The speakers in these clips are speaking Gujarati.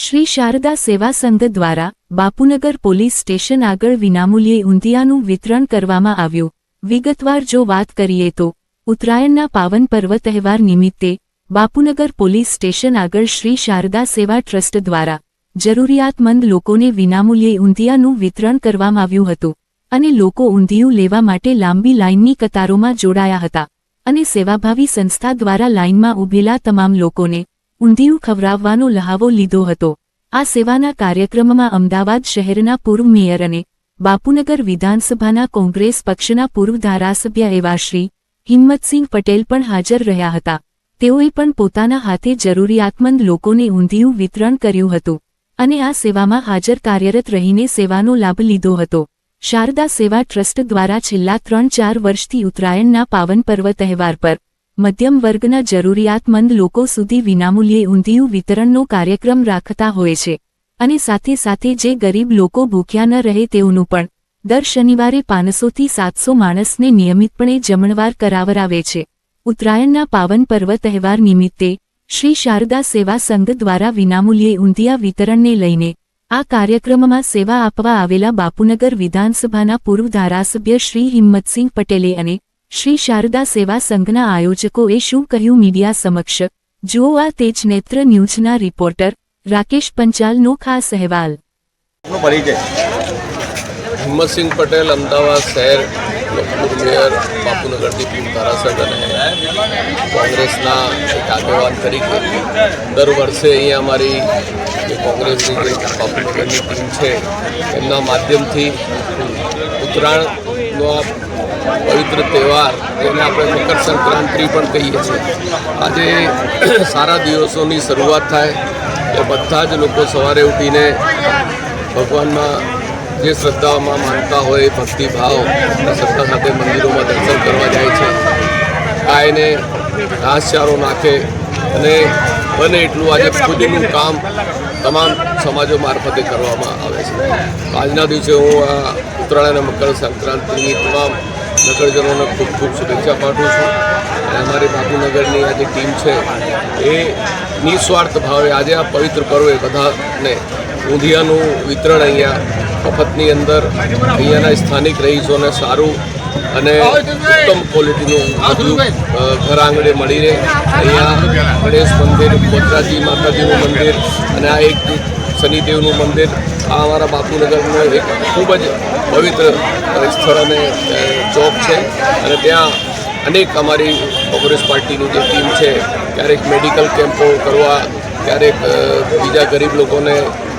શ્રી શારદા સેવા સંઘ દ્વારા બાપુનગર પોલીસ સ્ટેશન આગળ વિનામૂલ્યે ઊંધિયાનું વિતરણ કરવામાં આવ્યું। વિગતવાર જો વાત કરીએ તો ઉત્તરાયણના પાવન પર્વ તહેવાર નિમિત્તે બાપુનગર પોલીસ સ્ટેશન આગળ શ્રી શારદા સેવા ટ્રસ્ટ દ્વારા જરૂરિયાતમંદ લોકોને વિનામૂલ્યે ઊંધિયાનું વિતરણ કરવામાં આવ્યું હતું અને લોકો ઊંધિયું લેવા માટે લાંબી લાઇનની કતારોમાં જોડાયા હતા અને સેવાભાવી સંસ્થા દ્વારા લાઇનમાં ઊભેલા તમામ લોકોને ઊંધિયું ખવડાવવાનો લહાવો લીધો હતો। આ સેવાના કાર્યક્રમમાં અમદાવાદ શહેરના પૂર્વ મેયર અને બાપુનગર વિધાનસભાના કોંગ્રેસ પક્ષના પૂર્વ ધારાસભ્ય એવા શ્રી હિંમતસિંહ પટેલ પણ હાજર રહ્યા હતા। તેઓએ પણ પોતાના હાથે જરૂરિયાતમંદ લોકોને ઊંધિયું વિતરણ કર્યું હતું અને આ સેવામાં હાજર કાર્યરત રહીને સેવાનો લાભ લીધો હતો। શારદા સેવા ટ્રસ્ટ દ્વારા છેલ્લા 3-4 વર્ષથી ઉત્તરાયણના પાવન પર્વ તહેવાર પર મધ્યમ વર્ગના જરૂરિયાતમંદ લોકો સુધી વિનામૂલ્યે ઊંધિયું વિતરણનો કાર્યક્રમ રાખતા હોય છે અને સાથે સાથે જે ગરીબ લોકો ભૂખ્યા ન રહે તેઓનું પણ દર શનિવારે 500થી 700 માણસને નિયમિતપણે જમણવાર કરાવરાવે છે। ઉત્તરાયણના પાવન પર્વ તહેવાર નિમિત્તે શ્રી શારદા સેવા સંઘ દ્વારા વિનામૂલ્યે ઊંધિયા વિતરણને લઈને આ કાર્યક્રમમાં સેવા આપવા આવેલા બાપુનગર વિધાનસભાના પૂર્વ ધારાસભ્ય શ્રી હિંમતસિંહ પટેલે અને શ્રી શારદા સેવા સંઘના આયોજકોએ શું કહ્યું મીડિયા સમક્ષ જુઓ આ તેજ નેત્ર ન્યૂઝના રિપોર્ટર રાકેશ પંચાલનો ખાસ અહેવાલ। હિંમતસિંહ પટેલ અમદાવાદ શહેર પૂર્વ મેયર બાપુનગરથી પૂર્વ ધારાસભ્ય અને કોંગ્રેસના એક આગેવાન તરીકે દર વર્ષે અહીંયા અમારી જે કોંગ્રેસની જે બાપુનગરની ટીમ છે એમના માધ્યમથી ઉત્તરાયણનો પવિત્ર તહેવાર જેને આપણે મકર સંક્રાંતિ પણ કહીએ છીએ, આજે સારા દિવસોની શરૂઆત થાય એ બધા જ લોકો સવારે ઉઠીને ભગવાનમાં જે શ્રદ્ધામાં માનતા હોય ભક્તિભાવ શ્રદ્ધા સાથે મંદિરોમાં દર્શન કરવા જાય છે। ગાયને ઘાસચારો નાખે અને બને એટલું આજે ખુદનું કામ તમામ સમાજો મારફતે કરવામાં આવે છે। આજના દિવસે હું આ ઉત્તરાયણ અને મકર સંક્રાંતિની તમામ નગરજનોને ખૂબ ખૂબ શુભેચ્છા પાઠવું છું અને અમારી બાપુનગરની આ જે ટીમ છે એ નિસ્વાર્થ ભાવે આજે આ પવિત્ર પર્વે બધાને ઊંધિયાનું વિતરણ અહીંયા મફતની અંદર અહીંયાના સ્થાનિક રહીશોને સારું અને ઉત્તમ ક્વોલિટીનું બધું ઘર આંગણે મળી રહે। અહીંયા ગણેશ મંદિર, બોદ્રાજી માતાજીનું મંદિર અને આ એક શનિદેવનું મંદિર આ અમારા બાપુનગરનો એક ખૂબ જ પવિત્ર સ્થળ અને ચોક છે અને ત્યાં અનેક અમારી કોંગ્રેસ પાર્ટીની જે ટીમ છે ક્યારેક મેડિકલ કેમ્પો કરવા, ક્યારેક બીજા ગરીબ લોકોને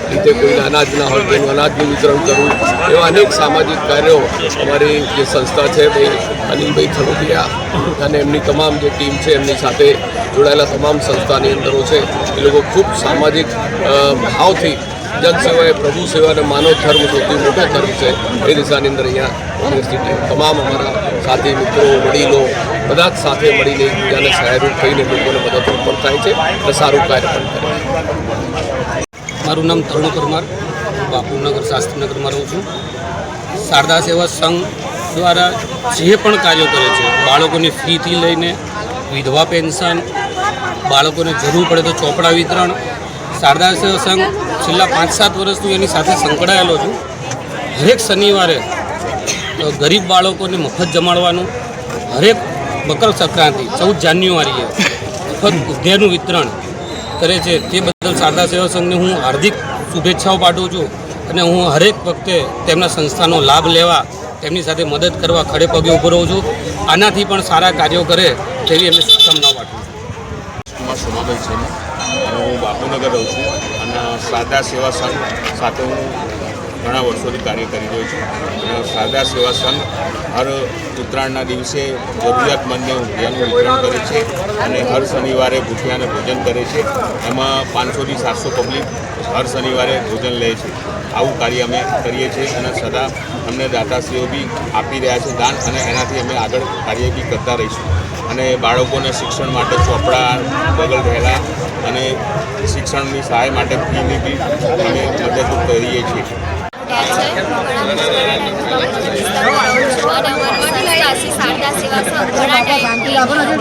રીતે કોઈને અનાજ ના હોય તેનું અનાજનું વિતરણ કરવું, એવા અનેક સામાજિક કાર્યો અમારી જે સંસ્થા છે ભાઈ અનિલભાઈ થલોડિયા અને એમની તમામ જે ટીમ છે એમની સાથે જોડાયેલા તમામ સંસ્થાની અંદરો છે એ લોકો ખૂબ સામાજિક ભાવથી જનસેવા એ પ્રભુ સેવા અને માનવ ધર્મ સૌથી મોટો ધર્મ છે એ દિશાની અંદર અહીંયા કોંગ્રેસની ટીમ તમામ અમારા સાથી મિત્રો વડીલો બધા જ સાથે મળીને એકબીજાને સહાયરૂપ થઈને લોકોને મદદરૂપ પણ થાય છે અને સારું કાર્ય પણ કરે છે। મારું નામ તરુણ પરમાર, બાપુનગર શાસ્ત્રીનગરમાં રહું છું। શારદા સેવા સંઘ દ્વારા જે પણ કાર્યો કરે છે, બાળકોની ફીથી લઈને વિધવા પેન્શન, બાળકોને જરૂર પડે તો ચોપડા વિતરણ, શારદા સેવા સંઘ છેલ્લા 5-7 વર્ષથી એની સાથે સંકળાયેલો છું। હરેક શનિવારે ગરીબ બાળકોને મફત જમાડવાનું, હરેક મકર સંક્રાંતિ 14 જાન્યુઆરીએ મફત ઊંધિયાનું વિતરણ કરે છે। તે બદલ શારદા સેવા સંઘને હું હાર્દિક શુભેચ્છાઓ પાઠવું છું અને હું હરેક વખતે તેમના સંસ્થાનો લાભ લેવા, તેમની સાથે મદદ કરવા ખડે પગે ઊભો રહું છું। આનાથી પણ સારા કાર્યો કરે તેવી એમને શુભકામનાઓ પાઠવું છું। સોમાભાઈ છે અને હું બાપુનગર રહું છું અને શારદા સેવા સંઘ સાથે હું ઘણા વર્ષોથી કાર્ય કરી રહ્યો છું અને શારદા સેવા સંઘ હર ઉત્તરાયણના દિવસે જરૂરિયાતમંદને ઊંધિયાનું વિતરણ કરે છે અને હર શનિવારે ભૂખ્યાને ભોજન કરે છે। એમાં 500થી 700 પબ્લિક હર શનિવારે ભોજન લે છે। આવું કાર્ય અમે કરીએ છીએ અને સદા અમને દાતાશ્રીઓ બી આપી રહ્યા છે દાન અને એનાથી અમે આગળ કાર્ય બી કરતા રહીશું અને બાળકોને શિક્ષણ માટે ચોપડા, બગલ રહેલા અને શિક્ષણની સહાય માટે ફીની બી અમે મદદરૂપ કરીએ છીએ। શારદા સેવા સંઘ ઘણા ટાઈમથી લગભગ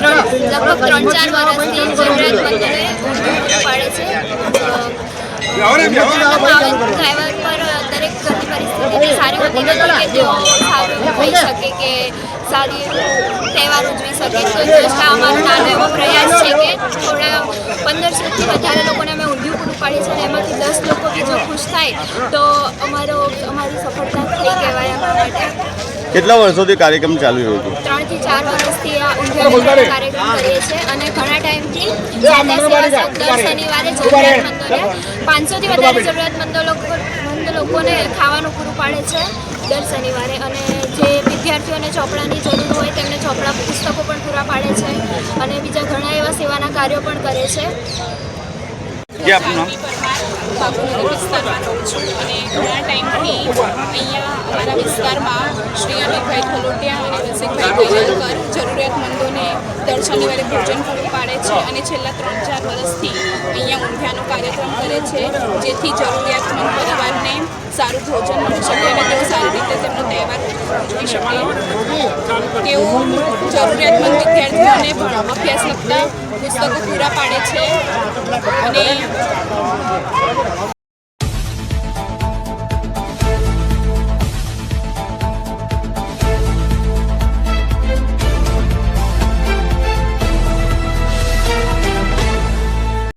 3-4 વર્ષથી જરૂરિયાતમંદોને પાડે છે। ડ્રાઈવર પર દરેક ઘરની પરિસ્થિતિ સારી હોતી નથી કે તેઓ સારું હોઈ શકે કે સારી તહેવાર ઉજવી શકે. તો જસ્ટ આ અમારો નાનો એવો પ્રયાસ છે કે થોડા 1500થી વધારે લોકોને અમે ઊંધિયું પૂરું પાડીએ છીએ અને એમાંથી 10 લોકો બી જો ખુશ થાય તો અમારી સફળતા થઈ કહેવાય. અમારા માટે કેટલા વર્ષોથી કાર્યક્રમ ચાલુ રહ્યો હતો? 3 થી 4 વર્ષથી આ ઊંધિયાનો કાર્યક્રમ કરીએ છીએ અને ઘણા ટાઈમથી સાદા સેવા સંઘ દર શનિવારે જરૂરિયાતમંદોને 500 થી વધારે જરૂરિયાતમંદ લોકોને ખાવાનું પૂરું પાડે છે દર શનિવારે. અને જે વિદ્યાર્થીઓને ચોપડાની જરૂર હોય તેમને ચોપડા પુસ્તકો પણ પૂરા પાડે છે અને બીજા ઘણા એવા સેવાના કાર્યો પણ કરે છે. કે આપનું નામ? બાપુનગર વિસ્તારમાં રહું છું અને ઘણા ટાઈમથી અહીંયા અમારા વિસ્તારમાં શ્રી અમિતભાઈ ખલોટિયા અને રસિકભાઈ કૈલકર જરૂરિયાતમંદોને દર શનિવારે ભોજન પૂરું પાડે છે અને છેલ્લા 3-4 વર્ષથી અહીંયા ઊંધિયાનો કાર્યક્રમ કરે છે જેથી જરૂરિયાતમંદ પરિવારને સારું ભોજન મળી શકે અને તેઓ સારી રીતે તેમનો તહેવાર ઉજવી શકે. તેઓ જરૂરિયાતમંદ વિદ્યાર્થીઓને અભ્યાસ લગતા પુસ્તકો પૂરા પાડે છે અને